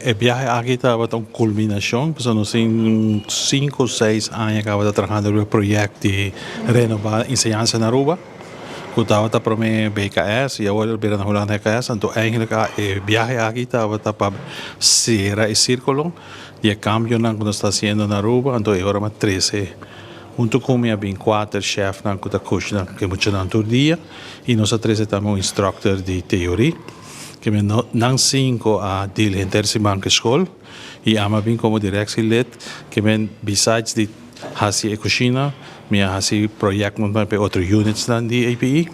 el viaje aquí estaba una culminación, pues nos en 5 o 6 años que estaba trabajando en el proyecto de renovar enseñanza en Aruba. Que estaba para mí BKS y ahora el verano Holanda BKS. Entonces, eigenlijk el viaje aquí estaba para cerrar el círculo y el cambio que nos está haciendo en Aruba. Entonces, ahora más 13. Junto com minha bem 4 chef na kuta kushna que muito na todo dia e nós três também um instructor de teoria que me não 5 a deel intersimanke school e ama bem como directielid que me besides de hasi e cozinha me hasi project met para outro units dan die API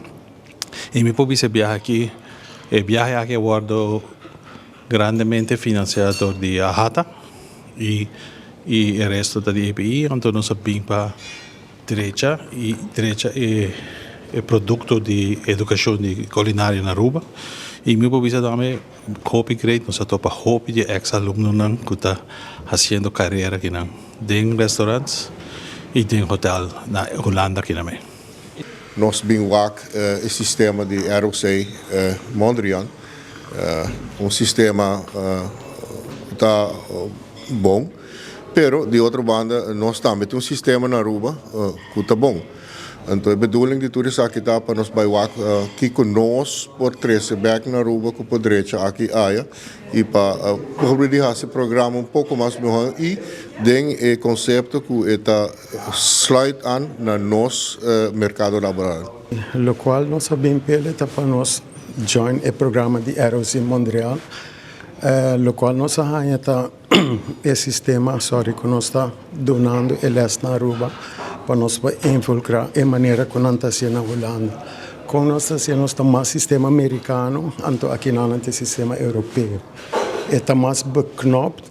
e me publice viaje aqui guardo grandemente financiado de Ahata e el resto de la API, entonces nos pimpa derecha el producto de educación de culinaria en Aruba. Y mi población también copy grade, nos topa copy de ex alumnos que está haciendo carrera aquí en restaurantes y en hotel en Holanda aquí también. Nós binwak el sistema de ROC Mondrian, sistema está bom. Pero, de outra banda, nós também temos sistema na Aruba que está bom. Então, a bedoeling de tudo isso aqui está para nós bailar que nós por 13 back na Aruba que por direita aqui aia e para poder esse programa um pouco mais melhor e tem o conceito que está slide an na nosso mercado laboral. O qual nós sabemos para nós join o programa de ROC Montreal. Lo qual nós está o sistema que nós está donando na Aruba para nós infiltrar a maneira que nós estamos na Holanda. Como nós estamos mais sistema americano, então aqui não tem sistema europeu. Está mais beknopt,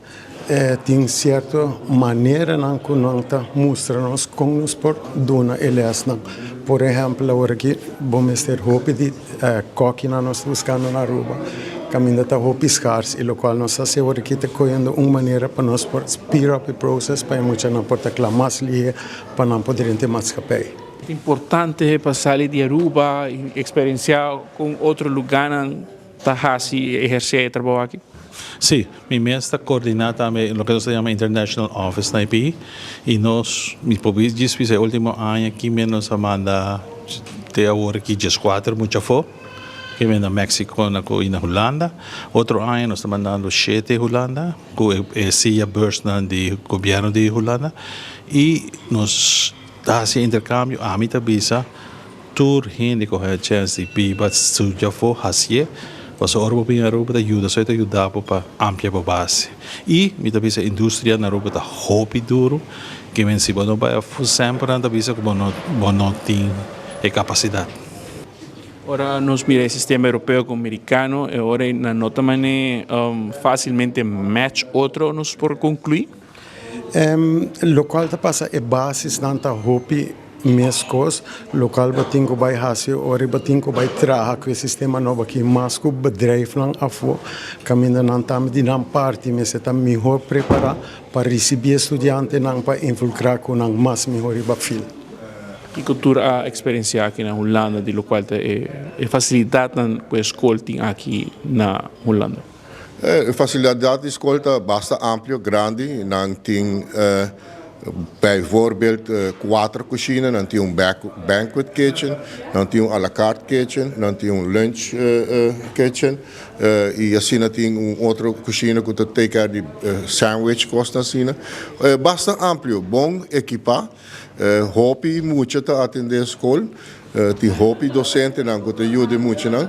tem certa maneira que nós mostramos como nós podemos donar. Por exemplo, agora aqui vamos ter roupa de coque que nós buscando na Aruba. Caminho está roupa escassa e o qual nós estamos aqui coiando uma maneira para nós speed up o processo para muito não portar mais liga para não poder ter mais capaz. É importante para sair de Aruba e experienciar com outro lugar para exercer trabalho aqui. Sí, mi mestra coordina también lo que se llama International Office na IPI y mi país el último año aquí menos manda te ahora aquí 4 mucha fo que viene a México y na Holanda. Otro año nos está mandando 7 Holanda, que silla bursa del gobierno de Holanda y nos da ese intercambio a mitad visa tour gente coger chance de pibar su ya fo hacia Pues Aruba bem Aruba ajuda, só te ajudar para ampliar a base. E me também a indústria na Aruba está hobby duro, que me se não vai sempre na visa que não tem capacidade. Ora nos mira o sistema europeu com o americano e ora na nota maneira facilmente match outro nos por concluir. Lo qual está passa é base nanta hobby minhas coisas, local batinho vai fazer, ora batinho vai trabalhar com o sistema novo aqui, mas com o bedrijf não afo, caminho não tam de não parte, mas está melhor preparar para receber estudante não para infiltrar com não mais melhor e bafil. Que cultura a experiência aqui na Holanda, de lo qual é facilidade com a escola aqui na Holanda. A facilidade de escola está bastante ampla, grande, não tem bijvoorbeeld 4 cozinhas, dan tem banquet kitchen, dan tem à la carte kitchen, dan tem lunch kitchen e assim tem outra cozinha que take care de sandwich costa assim. Bastante amplo, bom equipar, hobby muito a atender a escola, tem hobby docente não que te ajuda muito não.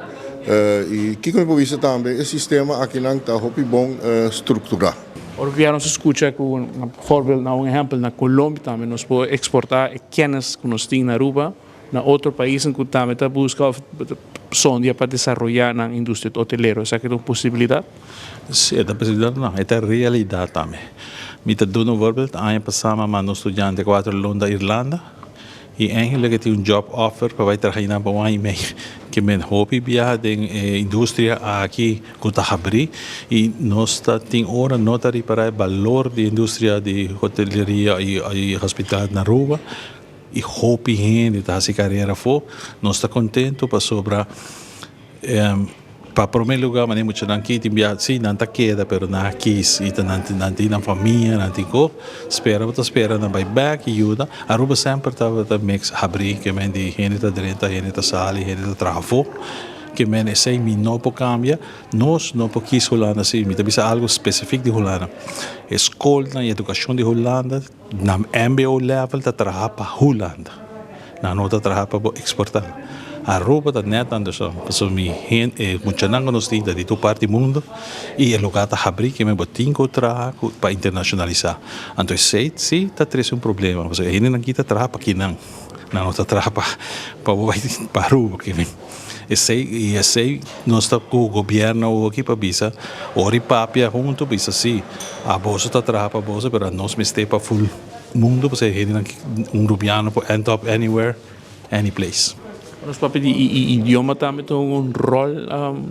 E que como vista também o sistema aqui não está hobby bom estruturar. Ora, nos escuta com um voorbeeld, exemplo, na Colômbia também nós podemos exportar kennis que nós temos na Aruba, na outro país em que também está buscando sondia para desenvolver na indústria hoteleira. Essa é uma possibilidade? Sim, é uma possibilidade não, é uma realidade também. Me está dando um voorbeeld, ano passado, mas um estudante 4 Londra, Irlanda, e eigenlijk tem job offer para vai trabalhar na um ano e meio que men hobby viaja em indústria aqui que está abrir e nós tem hora notari para o valor da indústria de hoteleria e hospitalidade na Aruba e hobby gente está se carreira fo nós está contento para sobra para primeiro lugar, mas nem muito não aqui, sim, não está queda, pero não aqui, e não na família, não tem co, espera, não vai back, ajuda. Aruba sempre estava a mix abrir, que men die gente está dentro, gente está sali, gente está trabalho, que men é sem mim não pode cambiar, nós não podemos Holanda sim, me também algo específico de Holanda. Escola e educação de Holanda, na MBO level, está trabalhando para Holanda, não está trabalhando para exportar. Aruba está net andersom. Porque mi gente, mucha nanga nos tinta de tu parte do mundo e o lugar está abrir que me botin contra para internacionalizar. Então sei, sim, está trazendo problema. Porque ele não quita trabalho para aqui não está trabalho para Aruba que vem. E sei nós está com o governo aqui para bisa, ori papia junto bisa sim. A bolsa está trabalhando para bolsa, mas nós me está para full mundo, porque ele não rubiano para end up anywhere, any place. Nos papi di idioma também tem rol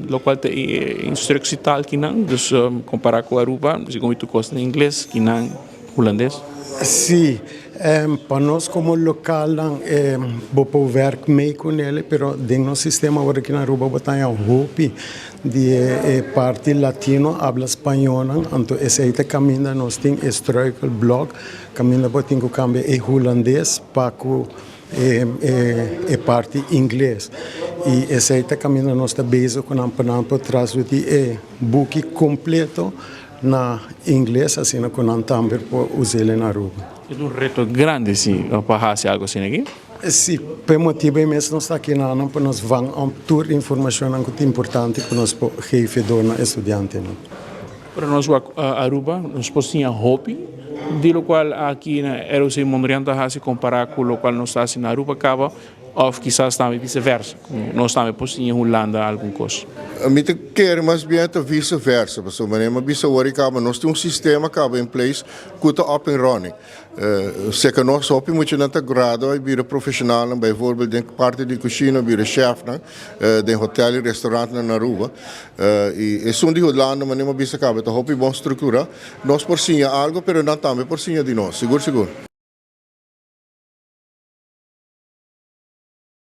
lo qual te instrução tal que não, dus comparar com Aruba, se como tu costa em inglês, que não holandês. Sim, para nós como local, vou poder meio com ele, pero dentro do sistema agora aqui na Aruba botar um hope de parte latino habla espanhol, então esse aí caminha nós tem historical blog, caminha botar que cambia holandês para parte inglês. E esse aí caminha nós está base com um por trás do book completo na inglês, assim com um também por usar ele na Aruba. É reto grande sim para fazer algo assim aqui. Sim, por motivo mesmo nós está aqui na Anam para nós vamos toda informação que é importante para nós jefe do estudante. Para nós Aruba, nós postinha hobby, de lo qual aqui na ROC Mondrian está se comparar com o qual nós está na Aruba acaba, ou quizás também vice-versa, nós também postinha Holanda alguma coisa. A mim quer mais bem até vice-versa, porque mas bisa worry kaba nós temos sistema kaba em place que está up and running. Se que nós op moet je dan te grado bij profissionalen, bijvoorbeeld in parte de cozinha, bij de chef, de hotel, restaurant na Aruba. E são de Holanda, mas nem bisa kaba, tá hopi bom estrutura. Nós por sinha algo, pero não também por sinha de nós, seguro.